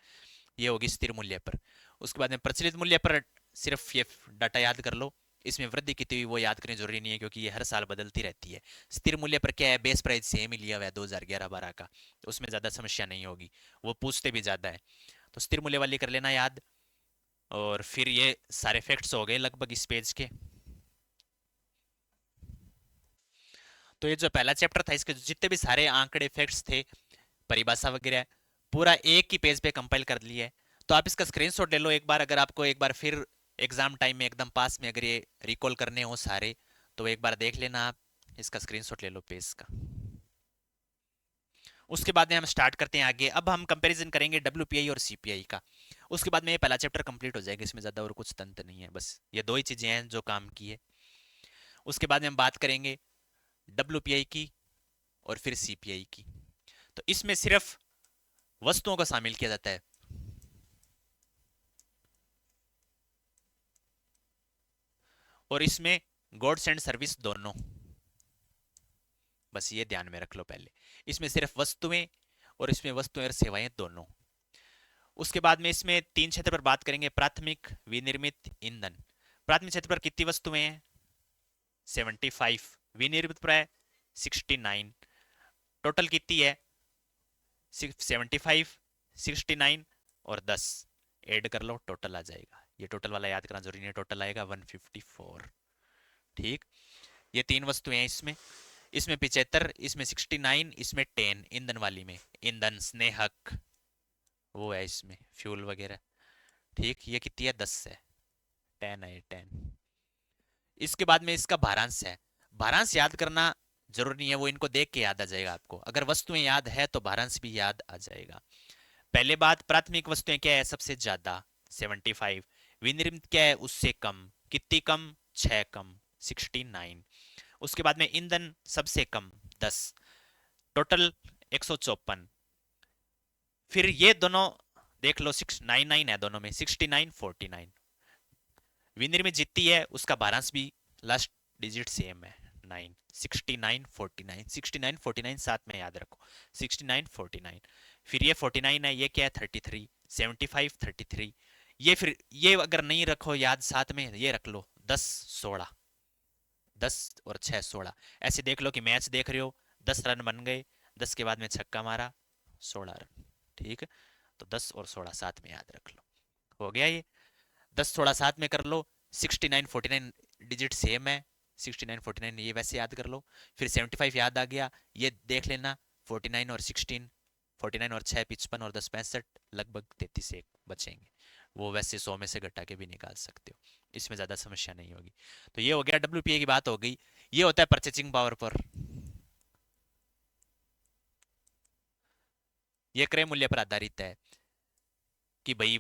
Speaker 1: ये होगी स्थिर मूल्य पर। उसके बाद में प्रचलित मूल्य पर सिर्फ ये डाटा याद कर लो, इसमें वृद्धि कितनी हुई वो याद करनी जरूरी नहीं है, क्योंकि ये हर साल बदलती रहती है। स्थिर मूल्य पर क्या है, बेस प्राइस सेम ही लिया हुआ है 2011-12 का, तो उसमें ज्यादा समस्या नहीं होगी, वो पूछते भी ज्यादा है। तो स्थिर मूल्य वाली कर लेना याद। और फिर ये सारे फैक्ट्स हो गए लगभग इस पेज के। तो ये जो पहला चैप्टर था, इसके जितने भी सारे आंकड़े फैक्ट्स थे, परिभाषा वगैरह, पूरा एक ही पेज पे कंपाइल कर लिया है। तो आप इसका स्क्रीनशॉट ले लो एक बार, अगर आपको एक बार फिर एग्जाम टाइम में एकदम पास में अगर ये रिकॉल करने हो सारे, तो एक बार देख लेना आप, इसका स्क्रीनशॉट ले लो पेज का। उसके बाद में हम स्टार्ट करते हैं आगे। अब हम कंपैरिजन करेंगे डब्ल्यूपीआई और सीपीआई का। उसके बाद में ये पहला चैप्टर कंप्लीट हो जाएगा, इसमें ज़्यादा और कुछ तंत्र नहीं है, बस ये दो ही चीज़ें हैं जो काम की है। उसके बाद में हम बात करेंगे डब्ल्यूपीआई की और फिर सीपीआई की। तो इसमें सिर्फ वस्तुओं को शामिल किया जाता है, और इसमें गुड्स एंड सर्विस दोनों, बस ये ध्यान में रख लो पहले। इसमें सिर्फ वस्तुएं, और इसमें वस्तुएं और सेवाएं दोनों। उसके बाद में इसमें तीन क्षेत्र पर बात करेंगे, प्राथमिक, विनिर्मित, ईंधन। प्राथमिक क्षेत्र पर कितनी वस्तुएं हैं, 75। विनिर्मित पर है 69। टोटल कितनी है, 75, 69 और 10। ऐड कर लो, टोटल आ जाएगा। ये टोटल वाला याद करना जरूरी नहीं है, टोटल आएगा 154। ठीक, ये तीन वस्तुएं हैं इसमें। इसमें 75, इसमें 69, इसमें 10 ईंधन वाली में। ईंधन, स्नेहक, वो है इसमें फ्यूल वगैरह। ठीक, ये कितनी है, 10 है, 10 है, 10। इसके बाद में इसका भारांश है। भारांश याद करना जरूरी नहीं है, वो इनको देख के याद आ जाएगा आपको। अगर वस्तुएं याद है तो भारांश भी याद आ जाएगा। पहले बात, प्राथमिक वस्तुएं क्या है, सबसे ज्यादा 75। विनिर्मित क्या है, उससे कम, कितनी कम, 6 कम, 69। उसके बाद में ईंधन सबसे कम, 10, टोटल 154। फिर ये दोनों देख लो, 699 है दोनों में, 69, 49। विनिर्मित जितनी है उसका भारांश भी लास्ट डिजिट सेम है, 9, 69, 49, 69, 49 साथ में याद रखो, 69, 49। फिर ये 49 है, ये क्या है, 33, 75, 33। ये फिर ये अगर नहीं रखो याद साथ में, ये रख लो, 10, 16, 10 और 6, 16। ऐसे देख लो कि मैच देख रहे हो, 10 रन बन गए, 10 के बाद में छक्का मारा, 16 रन। ठीक, तो 10 और 16 साथ में याद रख लो, हो गया ये। 10 16 साथ में कर लो, 69 49 डिजिट सेम है, 69 49 ये वैसे याद कर लो। फिर 75 याद आ गया, ये देख लेना, 49 और 16, 49 और 6 55 और 10 65, लगभग 33 एक बचेंगे, वो वैसे 100 में से घटा के भी निकाल सकते हो, इसमें ज़्यादा समस्या नहीं होगी। तो ये हो गया, डब्ल्यूपीए की बात हो गई। ये होता है परचेजिंग पावर पर, ये क्रय मूल्य पर आधारित है कि भाई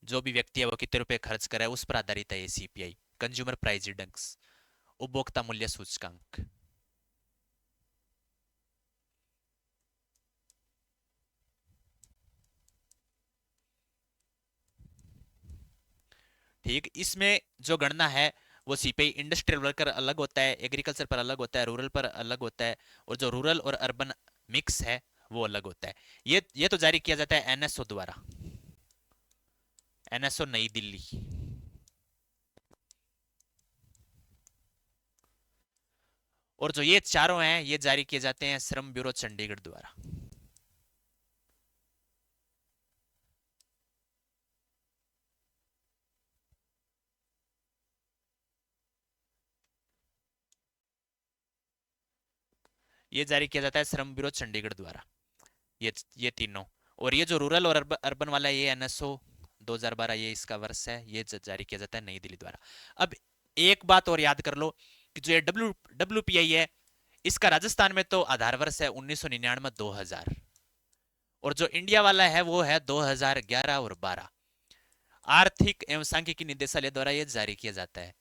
Speaker 1: जो भी व्यक्ति है वो कितने रुपए खर्च करे, उस पर आधारित है ये सीपीआई, कंज्यूमर प्राइस इंडेक्स, उपभोक्ता मूल्य सूचकांक। ठीक, इसमें जो गणना है वो सीपीआई इंडस्ट्रियल वर्कर अलग होता है, एग्रीकल्चर पर अलग होता है, रूरल पर अलग होता है, और जो रूरल और अर्बन मिक्स है वो अलग होता है। ये तो जारी किया जाता है एनएसओ द्वारा, एनएसओ नई दिल्ली। और जो ये चारों हैं ये जारी किए जाते हैं श्रम ब्यूरो चंडीगढ़ द्वारा। ये जारी किया जाता है श्रम ब्यूरो चंडीगढ़ द्वारा, ये तीनों। और ये जो रूरल और अर्बन वाला है, ये एनएसओ 2012, ये इसका वर्ष है, ये जारी किया जाता है नई दिल्ली द्वारा। अब एक बात और याद कर लो कि जो ये डब्ल्यूपीआई है, इसका राजस्थान में तो आधार वर्ष है 1999 2000, और जो इंडिया वाला है वो है 2011 और 12। आर्थिक एवं सांख्यिकी निदेशालय द्वारा ये जारी किया जाता है।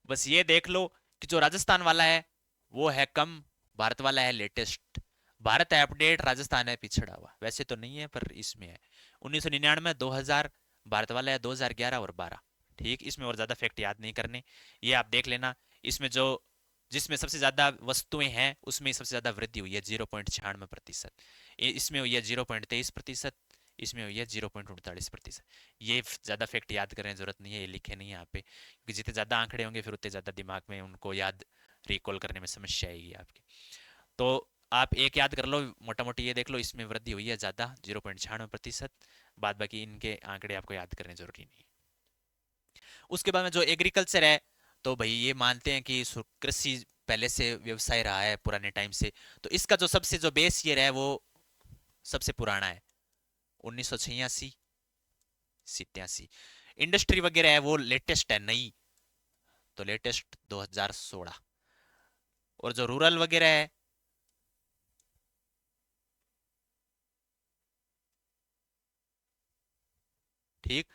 Speaker 1: बस ये देख लो कि जो राजस्थान वाला है वो है कम, भारत वाला है लेटेस्ट। भारत है अपडेट, राजस्थान है पिछड़ा हुआ, वैसे तो नहीं है पर इसमें है 1999 2000, भारत वाला है 2011 और 12। ठीक, इसमें और ज्यादा फैक्ट याद नहीं करने, ये आप देख लेना। इसमें जो जिसमें सबसे ज्यादा वस्तुएं हैं उसमें सबसे ज्यादा वृद्धि हुई है 0.96%। इसमें हुई है 0.23%। इसमें हुई है 0.48%। ये ज्यादा फैक्ट याद करने की जरूरत नहीं है, ये लिखे नहीं है यहाँ पे, क्योंकि जितने ज्यादा आंकड़े होंगे फिर उतने ज्यादा दिमाग में उनको याद रिकॉल करने में समस्या आएगी आपकी। तो आप एक याद कर लो, मोटा मोटी ये देख लो, इसमें वृद्धि हुई है ज्यादा 0.96%। बाद बाकी इनके आंकड़े आपको याद करने जरूरी नहीं है। उसके बाद में जो एग्रीकल्चर है, तो भाई ये मानते हैं कि कृषि पहले से व्यवसाय रहा है पुराने टाइम से, तो इसका जो सबसे जो बेस ईयर है वो सबसे पुराना है 1986 87। इंडस्ट्री वगैरह है वो लेटेस्ट है नई, तो लेटेस्ट 2016। और जो रूरल वगैरह है, ठीक,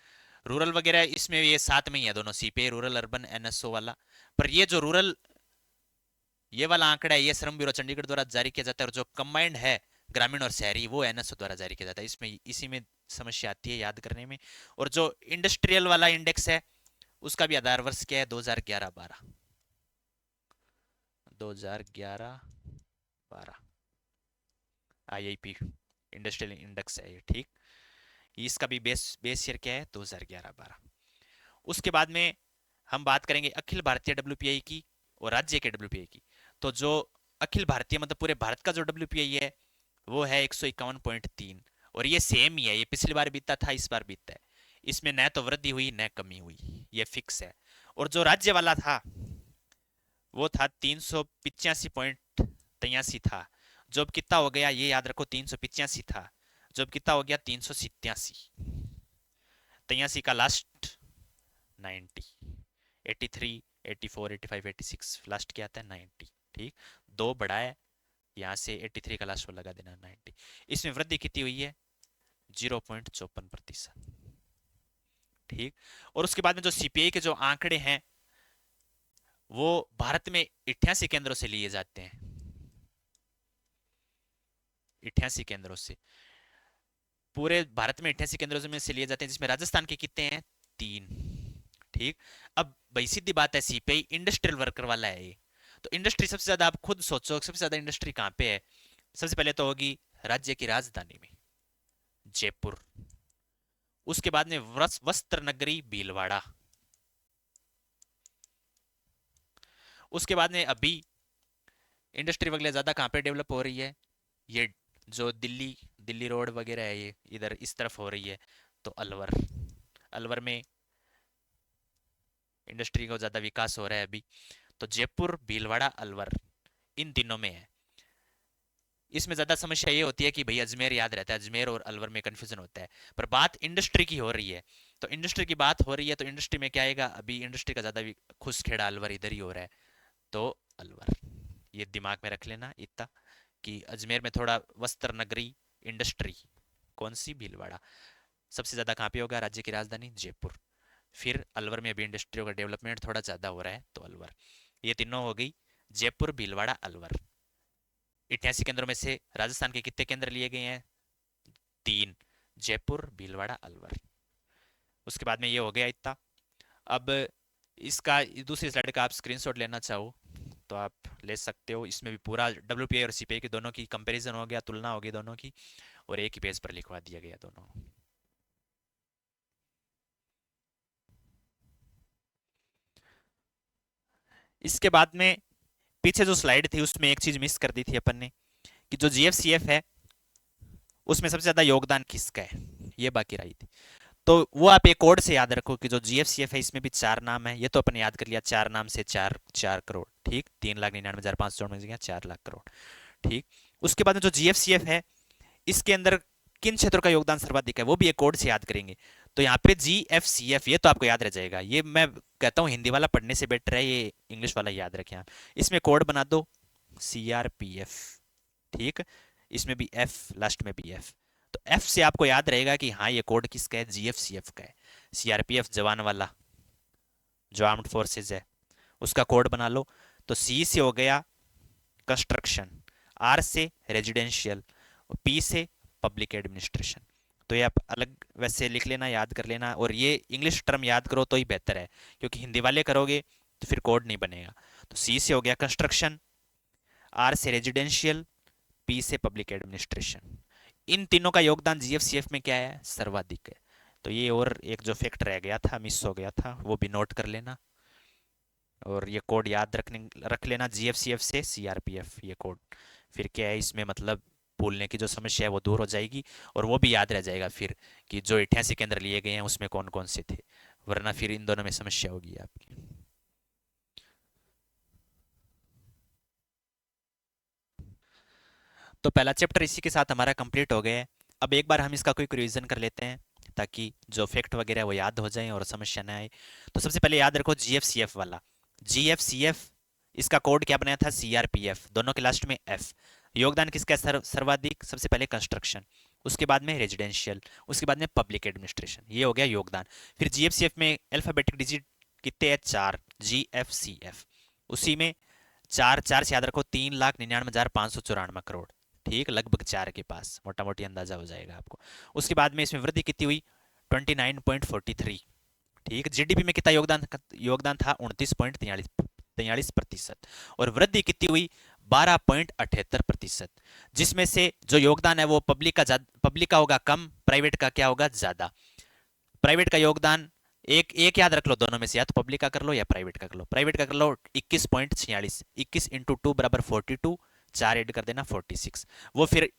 Speaker 1: रूरल वगैरह इसमें ये साथ में ही है दोनों, सीपीए रूरल अर्बन एनएसओ वाला। पर ये जो रूरल ये वाला आंकड़ा है ये श्रम ब्यूरो चंडीगढ़ द्वारा जारी किया जाता है, और जो कंबाइंड है ग्रामीण और शहरी वो एनएसओ द्वारा जारी किया जाता है। इसमें इसी में समस्या आती है याद करने में। और जो इंडस्ट्रियल वाला इंडेक्स है उसका भी आधार वर्ष क्या है 2011-12, 2011-12 आईआईपी इंडस्ट्रियल इंडेक्स है ये, ठीक। इसका भी बेस ईयर क्या है 2011-12। उसके बाद में हम बात करेंगे अखिल भारतीय डब्ल्यूपीआई की और राज्य के डब्ल्यूपीआई की। तो जो अखिल भारतीय मतलब पूरे भारत का जो डब्ल्यूपीआई है वो है 151.3, और ये सेम ही है, ये पिछली बार बीता था इस बार बीता है। इसमें न तो वृद्धि हुई न कमी हुई, ये फिक्स है। और जो राज्य वाला था वो था 385.83 था। जो अब कितना हो गया ये याद रखो, 385 था, जो अब कितना हो गया 387। 83 का लास्ट 90, 83, 84, 85, 86 लास्ट क्या आता है 90, ठीक। दो बड़ा है, यहाँ से 83 का लास्ट लगा देना 90। इसमें वृद्धि कितनी हुई है 0.54%, ठीक। और उसके बाद में जो सीपीआई के जो आंकड़े हैं वो भारत में 88 केंद्रों से लिए जाते हैं, 88 केंद्रों से, पूरे भारत में 88 केंद्रों में से लिए जाते हैं, जिसमें राजस्थान के कितने हैं 3, ठीक। अब भाई सीधी बात है सीपीआई इंडस्ट्रियल वर्कर वाला है ये, तो इंडस्ट्री सबसे ज्यादा आप खुद सोचो सबसे ज्यादा इंडस्ट्री कहाँ पे है। सबसे पहले तो होगी राज्य की राजधानी में जयपुर, उसके बाद में वस्त्र नगरी भीलवाड़ा, उसके बाद में अभी इंडस्ट्री वगैरह ज्यादा कहाँ पे डेवलप हो रही है, ये जो दिल्ली दिल्ली रोड वगैरह है ये इधर इस तरफ हो रही है, तो अलवर, अलवर में इंडस्ट्री का ज्यादा विकास हो रहा है अभी। तो जयपुर भीलवाड़ा अलवर इन तीनों में है। इसमें ज्यादा समस्या ये होती है कि भाई अजमेर याद रहता है, अजमेर और अलवर में कंफ्यूजन होता है। पर बात इंडस्ट्री की हो रही है, तो इंडस्ट्री की बात हो रही है तो इंडस्ट्री में क्या आएगा, अभी इंडस्ट्री का ज्यादा खुसखेड़ा अलवर इधर ही हो रहा है, तो अलवर ये दिमाग में रख लेना इतना, कि अजमेर में थोड़ा वस्त्र नगरी इंडस्ट्री कौन सी भीलवाड़ा, सबसे ज्यादा कहाँ पे होगा राज्य की राजधानी जयपुर। फिर अलवर में भी इंडस्ट्रियों का डेवलपमेंट थोड़ा ज्यादा हो रहा है, तो अलवर। ये तीनों हो गई जयपुर भीलवाड़ा अलवर। 88 केंद्रों में से राजस्थान के कितने केंद्र लिए गए हैं 3, जयपुर भीलवाड़ा अलवर। उसके बाद में ये हो गया इतना। अब इसका दूसरी स्लाइड का आप स्क्रीनशॉट लेना चाहो तो आप ले सकते हो, इसमें भी पूरा डब्ल्यूपीआई और सीपीआई की दोनों की कंपैरिजन हो गया, तुलना हो गई दोनों की, और एक ही पेज पर लिखवा दिया गया दोनों। इसके बाद में पीछे जो स्लाइड थी उसमें एक चीज मिस कर दी थी अपन ने, कि जो जीएफसीएफ है उसमें सबसे ज्यादा योगदान किसका है, ये बाकी रही थी। तो वो आप एक कोड से याद रखो कि जो जीएफसीएफ है इसमें भी 4 नाम है, ये तो अपन याद कर लिया, 4 नाम से 4 करोड़, ठीक, 3,99,500 में 4 लाख करोड़, ठीक। उसके बाद में जो जीएफसीएफ है इसके अंदर किन क्षेत्रों का योगदान सर्वाधिक है वो भी एक कोड से याद करेंगे। तो यहाँ पे जीएफसीएफ ये तो आपको याद रह जाएगा, ये मैं कहता हूँ हिंदी वाला पढ़ने से बेटर है ये इंग्लिश वाला याद रखें आप। इसमें कोड बना दो सीआरपीएफ, ठीक, इसमें भी एफ लास्ट में भी एफ, तो एफ से आपको याद रहेगा कि हाँ ये कोड किसका है जीएफसीएफ का है। सीआरपीएफ जवान वाला जो आर्म्ड फोर्सेज है उसका कोड बना लो। तो सी से हो गया कंस्ट्रक्शन, आर से रेजिडेंशियल, पी से पब्लिक एडमिनिस्ट्रेशन। तो ये आप अलग वैसे लिख लेना याद कर लेना, और ये इंग्लिश टर्म याद करो तो ही बेहतर है, क्योंकि हिंदी वाले करोगे तो फिर कोड नहीं बनेगा। तो सी से हो गया कंस्ट्रक्शन, आर से रेजिडेंशियल, पी से पब्लिक एडमिनिस्ट्रेशन। इन तीनों का योगदान जीएफसीएफ में क्या है, सर्वाधिक है। तो ये और एक जो फैक्ट रह गया था, मिस हो गया था, वो भी नोट कर लेना। और ये कोड याद रख लेना, जीएफसीएफ से सीआरपीएफ, ये कोड। फिर क्या है इसमें, मतलब भूलने की जो समस्या है वो दूर हो जाएगी, और वो भी याद रह जाएगा फिर कि जो 88 केंद्र लिए गए हैं उसमें कौन कौन से थे, वरना फिर इन दोनों में समस्या होगी आपकी। तो पहला चैप्टर इसी के साथ हमारा कंप्लीट हो गया है। अब एक बार हम इसका कोई रिवीजन कर लेते हैं, ताकि जो फैक्ट वगैरह है वो याद हो जाए और समस्या ना आए। तो सबसे पहले याद रखो जीएफसीएफ वाला, जीएफसीएफ इसका कोड क्या बनाया था, सीआरपीएफ, दोनों के लास्ट में एफ। योगदान किसका है सर्वाधिक, सबसे पहले कंस्ट्रक्शन, उसके बाद में रेजिडेंशियल, उसके बाद में पब्लिक एडमिनिस्ट्रेशन, ये हो गया योगदान। फिर जीएफसीएफ में अल्फाबेटिक डिजिट कितने हैं, 4, जीएफसीएफ। उसी में चार चार से याद रखो, 3,99,594 करोड़, ठीक, लगभग 4 के पास, मोटा मोटी अंदाजा हो जाएगा आपको। उसके बाद में इसमें वृद्धि कितनी हुई, 29.43, ठीक। जीडीपी में कितना योगदान योगदान था, 29.43%। और वृद्धि कितनी हुई, 12.78%। जिसमें से जो योगदान है वो पब्लिक का होगा कम, प्राइवेट का क्या होगा, ज्यादा। प्राइवेट का योगदान एक एक याद रख लो, दोनों में से या तो पब्लिक का कर लो या प्राइवेट का कर लो। प्राइवेट का कर लो 21.46, 21 इंटू 2 बराबर 42, 4 ऐड कर देना 46, वो फिर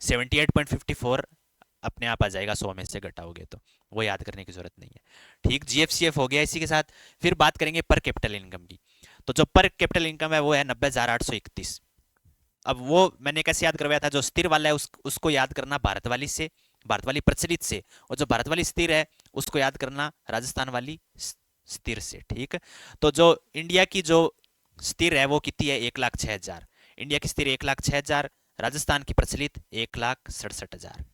Speaker 1: 78.54 अपने आप आ जाएगा, 100 में से घटाओगे तो, वो याद करने की जरूरत नहीं है, ठीक। जीएफसीएफ हो गया। इसी के साथ फिर बात करेंगे पर कैपिटल इनकम की। तो जो पर कैपिटल इनकम है वो है 90,831। अब वो मैंने कैसे याद करवाया था, जो स्थिर वाला है उसको याद करना भारत वाली से, भारत वाली प्रचलित से, और जो भारत वाली स्थिर है उसको याद करना राजस्थान वाली स्थिर से, ठीक। तो जो इंडिया की जो स्थिर है वो कितनी है, 1,06,000। इंडिया की स्थिर 1,06,000, राजस्थान की प्रचलित 1,67,000,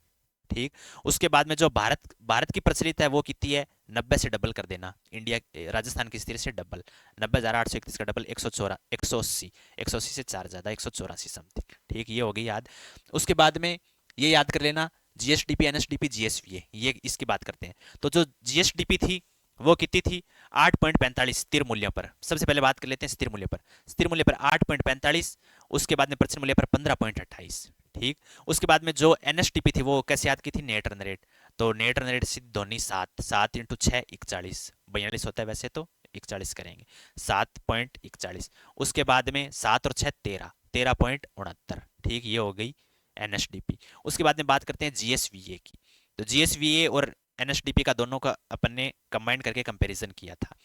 Speaker 1: ठीक। उसके बाद में जो भारत भारत की प्रचलित है वो कितनी है, 90 से डबल कर देना, इंडिया राजस्थान की स्थिति से डबल, 90,831 का डबल 180, 180 से 4 ज्यादा 184 समथिंग, ठीक। ये हो गई याद। उसके बाद में ये याद कर लेना, जीएसडीपी, एनएसडीपी, जीएसवीए, ये इसकी बात करते हैं। तो जो जीएसडीपी थी वो कितनी थी, 8.45 स्थिर मूल्य पर। सबसे पहले बात कर लेते हैं स्थिर मूल्य पर। स्थिर मूल्य पर 8.45, उसके बाद में प्रतिशत मूल्य पर 15.28, ठीक। उसके बाद में जो एनएसटीपी थी वो कैसे याद की थी, नेट रन रेट। तो नेट रन रेट सिद्ध धोनी 7, 7 इंटू 6 41, 42 होता है वैसे तो 41 करेंगे, 7.41। उसके बाद में 7 और 6 13, 13.69, ठीक। ये हो गई एनएसडीपी। उसके बाद में बात करते हैं जीएसवीए की। तो जीएसवीए और एनएसडीपी का दोनों का अपन ने कंबाइन करके कंपैरिजन किया था।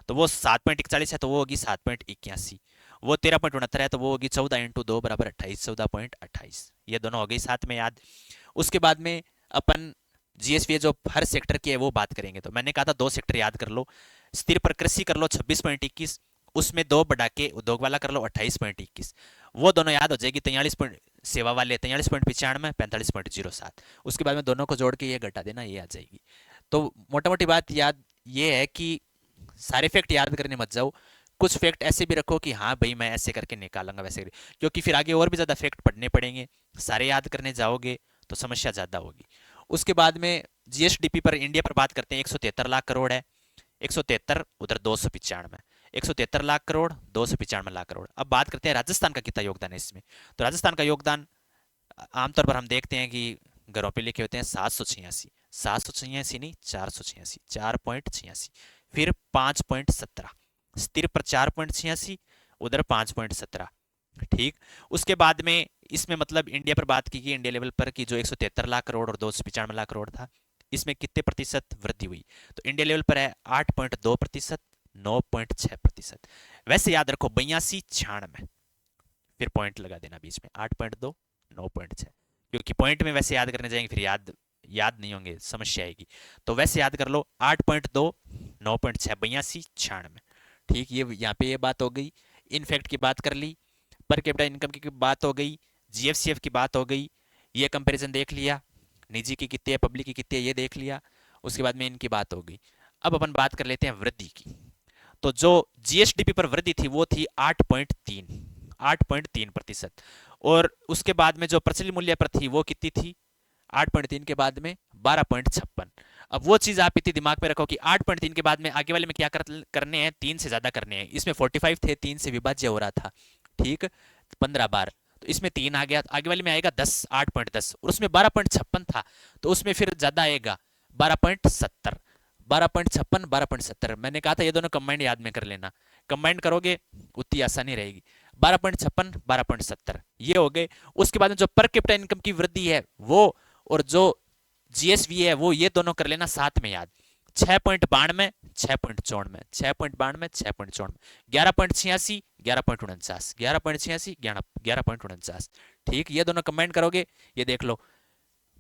Speaker 1: तो वो 7.41 है तो वो होगी 7.81, वो 13.69 है तो वो होगी 14 इंटू 2 बराबर 28, 14.28, ये दोनों हो गई साथ में याद। उसके बाद में अपन जीएसपी जो हर सेक्टर की है वो बात करेंगे। तो मैंने कहा था 2 सेक्टर याद कर लो, स्थिर पर कृषि कर लो 26.21, उसमें 2 बढ़ा के उद्योग वाला कर लो 28.21, वो दोनों याद हो जाएगी। 43 सेवा वाले 43.95, 45.07, उसके बाद में दोनों को जोड़ के ये घटा देना, ये आ जाएगी। तो मोटा मोटी बात याद ये है कि सारे फैक्ट याद करने मत जाओ, कुछ फैक्ट ऐसे भी रखो कि हाँ भाई मैं ऐसे करके निकालूंगा वैसे, क्योंकि फिर आगे और भी ज़्यादा फैक्ट पढ़ने पड़ेंगे, सारे याद करने जाओगे तो समस्या ज़्यादा होगी। उसके बाद में जीएसडीपी पर इंडिया पर बात करते हैं, 173 लाख करोड़ है, 173 उधर 295, 173 लाख करोड़, 295 लाख करोड़। अब बात करते हैं राजस्थान का कितना योगदान है इसमें। तो राजस्थान का योगदान आमतौर पर हम देखते हैं कि घरों पे लिखे होते हैं 786, 786 नहीं 486, 4.86, फिर 5.17, स्थिर पर 4.86, उधर 5.17, ठीक। उसके बाद में इसमें मतलब इंडिया पर बात की गई, इंडिया लेवल पर कि जो 173 लाख करोड़ और 295 लाख करोड़ था, इसमें कितने प्रतिशत वृद्धि हुई। तो इंडिया लेवल पर है 8.2%, 9.6%। वैसे याद रखो 82, 96, फिर पॉइंट लगा देना बीच में, 8.2, 9.6, क्योंकि पॉइंट में वैसे याद करने जाएंगे फिर याद नहीं होंगे, समस्या आएगी। तो वैसे याद कर लो 8.2, 9.6, 82, 96, ठीक। ये यहाँ पे ये बात हो गई। इनफैक्ट की बात कर ली, पर कैपिटा इनकम की बात हो गई, जीएफसीएफ की बात हो गई, ये कंपैरिजन देख लिया, निजी की कितनी है पब्लिक की कितनी है ये देख लिया, उसके बाद में इनकी बात हो गई। अब अपन बात कर लेते हैं वृद्धि की। तो जो जीएसडीपी पर वृद्धि थी वो थी 8.3, 8.3%। और उसके बाद में जो प्रचलित मूल्य पर थी वो कितनी थी, 8.3 के बाद में 12.56। अब वो चीज आप इतनी दिमाग में रखो कि 8.3 के बाद में आगे वाले में क्या करने हैं, 3 से ज्यादा करने हैं। इसमें 45 थे, 3 से विभाज्य हो रहा था, ठीक, 15 बार। तो इसमें 3 आ गया, आगे वाले में आएगा 10, 8.10, और उसमें 12.56 था, तो उसमें फिर ज्यादा आएगा 12.70। 12.56, 12.70, मैंने कहा था ये दोनों कंबाइंड याद में कर लेना, कंबाइंड करोगे उतनी आसानी रहेगी। 12.56, 12.70 ये हो गए। उसके बाद में जो पर कैपिटा इनकम की वृद्धि है वो, और जो जीएसवी है वो, ये दोनों कर लेना साथ में याद। 6.92, 6.94, 6.92, 6.94, 11.86, 11.49, 11.86, 11.49, ठीक, ये दोनों कंबाइन करोगे, ये देख लो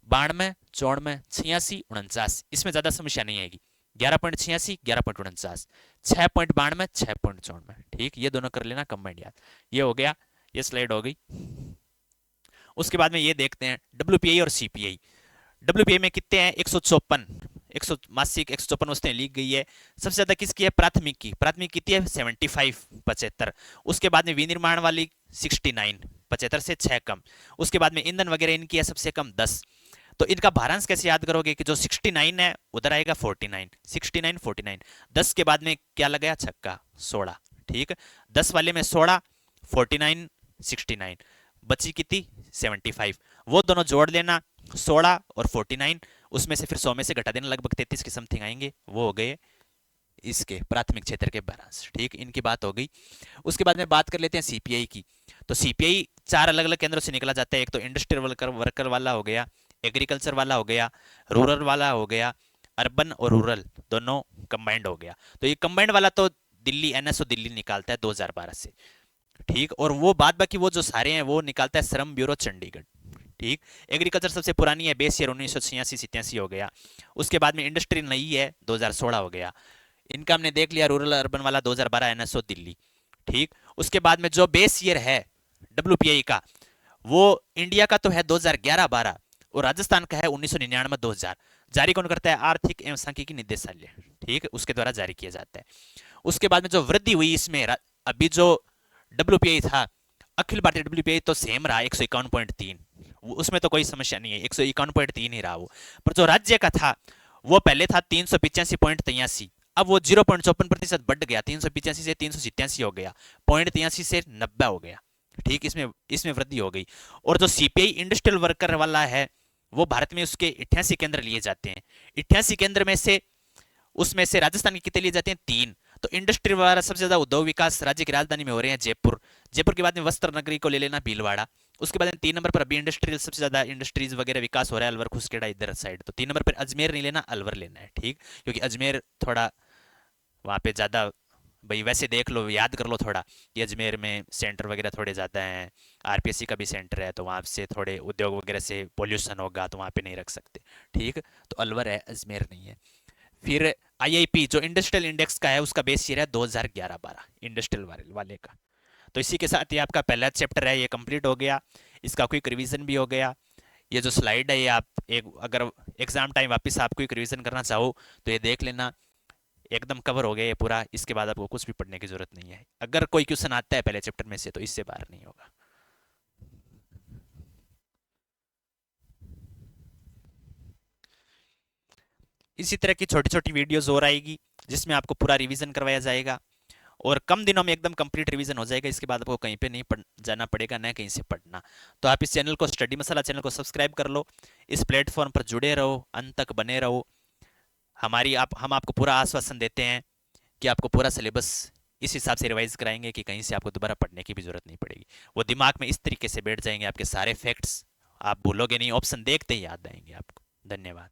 Speaker 1: 92, 94, 86, 49, इसमें ज्यादा समस्या नहीं आएगी। 11.86, 11.49, 6.92, 6.94, ठीक, ये दोनों कर लेना कंबाइंड याद। ये हो गया, ये स्लाइड हो गई। उसके बाद में ये देखते हैं डब्ल्यूपीआई और सीपीआई। डब्ल्यूपीआई में कितने हैं, 154, 100 मासिक 154 वस्तुएं ली गई है। सबसे ज्यादा किसकी है, प्राथमिक की, प्राथमिक कितनी है, 75, 75। उसके बाद में विनिर्माण वाली 69, 75 से 6 कम। उसके बाद में ईंधन वगैरह इनकी है सबसे कम 10। तो इनका भारांश कैसे याद करोगे कि जो 69 है उधर आएगा 49, 69, 49। 10 के बाद में क्या लगाया, छक्का, 16, ठीक, 10 वाले में 16, 49, 69, बची कितनी, 75। वो दोनों जोड़ लेना, 16 और 49, उसमें से फिर 100 में से घटा देना, लगभग 33 के समथिंग आएंगे, वो हो गए इसके प्राथमिक क्षेत्र के भारांश, ठीक, इनकी बात हो गई। उसके बाद में बात कर लेते हैं सीपीआई की। तो सीपीआई 4 अलग अलग केंद्रों से निकला जाता है। एक तो इंडस्ट्रियल वर्कर वाला हो गया, एग्रीकल्चर वाला हो गया, रूरल वाला हो गया, अर्बन और रूरल दोनों कंबाइंड हो गया। तो ये कंबाइंड वाला तो दिल्ली, एनएसओ दिल्ली निकालता है 2012 से, ठीक, और वो बाद बाकी वो जो सारे हैं वो निकालता है श्रम ब्यूरो चंडीगढ़, ठीक। एग्रीकल्चर सबसे पुरानी है, बेस ईयर 1986-87 हो गया। उसके बाद में इंडस्ट्री नई है, 2016 हो गया। इनका हमने देख लिया, रूरल अर्बन वाला 2012 एनएसओ दिल्ली, ठीक। उसके बाद में जो बेस ईयर है डब्ल्यूपीआई का, वो इंडिया का तो है 2011-12, और राजस्थान का है 1999-2000। जारी कौन करता है, आर्थिक एवं सांख्यिकी निदेशालय, ठीक, उसके द्वारा जारी किया जाता है। उसके बाद में जो वृद्धि हुई इसमें, अभी जो डब्ल्यूपीआई था, अखिल भारतीय डब्ल्यूपीआई तो सेम रहा 151.3, उसमें तो कोई समस्या नहीं है, 151.3 ही रहा वो। पर जो राज्य का था वो पहले था 385.83, अब वो 0.54% बढ़ गया, 385 से 387 हो गया, 0.83 से 90 हो गया, ठीक, इसमें वृद्धि हो गई। और जो सीपीआई इंडस्ट्रियल वर्कर वाला है, वो भारत में उसके 88 केंद्र लिए जाते हैं। 88 केंद्र में से, उसमें से राजस्थान के कितने लिए जाते हैं, 3। तो इंडस्ट्री वाला सबसे ज्यादा उद्योग विकास राज्य की राजधानी में हो रहे हैं, जयपुर। जयपुर के बाद में वस्त्र नगरी को ले लेना, भीलवाड़ा। उसके बाद 3 नंबर पर अभी इंडस्ट्रियल सबसे ज्यादा इंडस्ट्रीज वगैरह विकास हो रहा है, अलवर खुसकेड़ा इधर साइड। तो 3 नंबर पर अजमेर नहीं लेना, अलवर लेना है, ठीक, क्योंकि अजमेर थोड़ा वहाँ पे ज्यादा, भाई वैसे देख लो, याद कर लो थोड़ा, कि अजमेर में सेंटर वगैरह थोड़े ज़्यादा हैं, आरपीएससी का भी सेंटर है, तो वहाँ से थोड़े उद्योग वगैरह से पोल्यूशन होगा, तो वहाँ पे नहीं रख सकते, ठीक, तो अलवर है, अजमेर नहीं है। फिर आईआईपी जो इंडस्ट्रियल इंडेक्स का है, उसका बेस ईयर है 2011-12 इंडस्ट्रियल वाले का। तो इसी के साथ ये आपका पहला चैप्टर है, ये कंप्लीट हो गया, इसका क्विक रिवीजन भी हो गया। ये जो स्लाइड है, ये आप एक, अगर एग्जाम टाइम वापस आप क्विक रिवीजन करना चाहो तो ये देख लेना, एकदम कवर हो गया ये पूरा। इसके बाद आपको कुछ भी पढ़ने की जरूरत नहीं है। अगर कोई क्वेश्चन आता है पहले चैप्टर में से तो इससे बाहर नहीं होगा। इसी तरह की छोटी छोटी वीडियोस और आएगी जिसमें आपको पूरा रिवीजन करवाया जाएगा, और कम दिनों में एकदम कंप्लीट रिवीजन हो जाएगा। इसके बाद आपको कहीं पे नहीं जाना पड़ेगा, न कहीं से पढ़ना। तो आप इस चैनल को, स्टडी मसाला चैनल को सब्सक्राइब कर लो, इस प्लेटफॉर्म पर जुड़े रहो, अंत तक बने रहो। हम आपको पूरा आश्वासन देते हैं कि आपको पूरा सिलेबस इस हिसाब से रिवाइज कराएंगे कि कहीं से आपको दोबारा पढ़ने की भी जरूरत नहीं पड़ेगी। वो दिमाग में इस तरीके से बैठ जाएंगे, आपके सारे फैक्ट्स आप भूलोगे नहीं, ऑप्शन देखते ही याद आएंगे आपको। धन्यवाद।